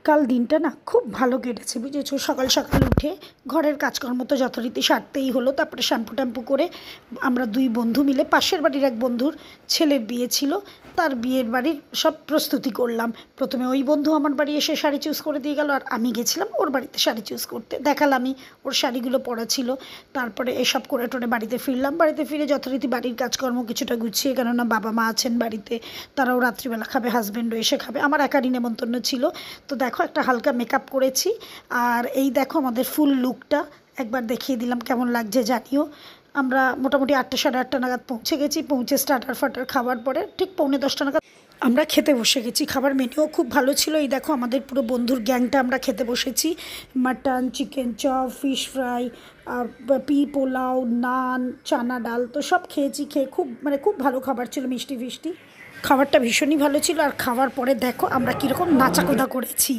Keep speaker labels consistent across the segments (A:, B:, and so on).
A: কাল দিনটা না খুব ভালো কেটেছে বুঝেছো। সকাল সকাল উঠে ঘরের কাজকর্ম তো যথারীতি সারতেই হলো। তারপরে শ্যাম্পু ট্যাম্পু করে আমরা দুই বন্ধু মিলে পাশের বাড়ির এক বন্ধুর ছেলের বিয়ে ছিল, তার বিয়ের বাড়ির সব প্রস্তুতি করলাম। প্রথমে ওই বন্ধু আমার বাড়ি এসে শাড়ি চুজ করে দিয়ে গেল, আর আমি গেছিলাম ওর বাড়িতে শাড়ি চুজ করতে। দেখালামই ওর শাড়িগুলো পরা ছিল। তারপরে এসব করে টোরে বাড়িতে ফিরলাম। বাড়িতে ফিরে যথারীতি বাড়ির কাজকর্ম কিছুটা গুছিয়ে, কেননা বাবা মা আছেন বাড়িতে, তারাও রাত্রিবেলা খাবে, হাজব্যান্ডও এসে খাবে, আমার একারই নেমন্তন্ন ছিল। তো দেখো একটা হালকা মেকআপ করেছি, আর এই দেখো আমাদের ফুল লুকটা একবার দেখিয়ে দিলাম কেমন লাগছে জানিও। আমরা মোটামুটি 8টা সাড়ে 8টা নাগাদ পৌঁছে গেছি। পৌঁছে স্টার্টার ফাটার খাওয়ার পরে ঠিক 9:45 নাগাদ আমরা খেতে বসে গেছি। খাবার মেনুও খুব ভালো ছিল। এই দেখো আমাদের পুরো বন্ধুর গ্যাংটা আমরা খেতে বসেছি। Mutton, chicken chop, fish fry, পি পোলাও, নান, চানা ডাল, তো সব খেয়েছি। খেয়ে খুব ভালো খাবার ছিল, মিষ্টি ফিষ্টি। খাবারটা ভীষণই ভালো ছিল। আর খাওয়ার পরে দেখো আমরা কীরকম নাচাকোদা করেছি।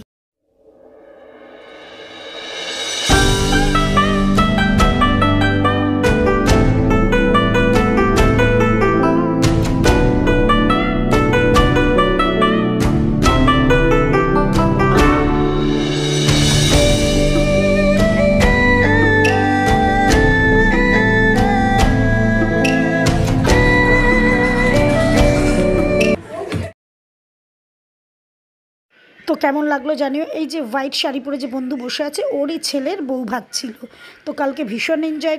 A: তো কেমন লাগলো জানিও। এই যে হোয়াইট শাড়ি পরে যে বন্ধু বসে আছে, ওরই ছেলের বউ ভাত ছিল। তো কালকে ভীষণ এনজয়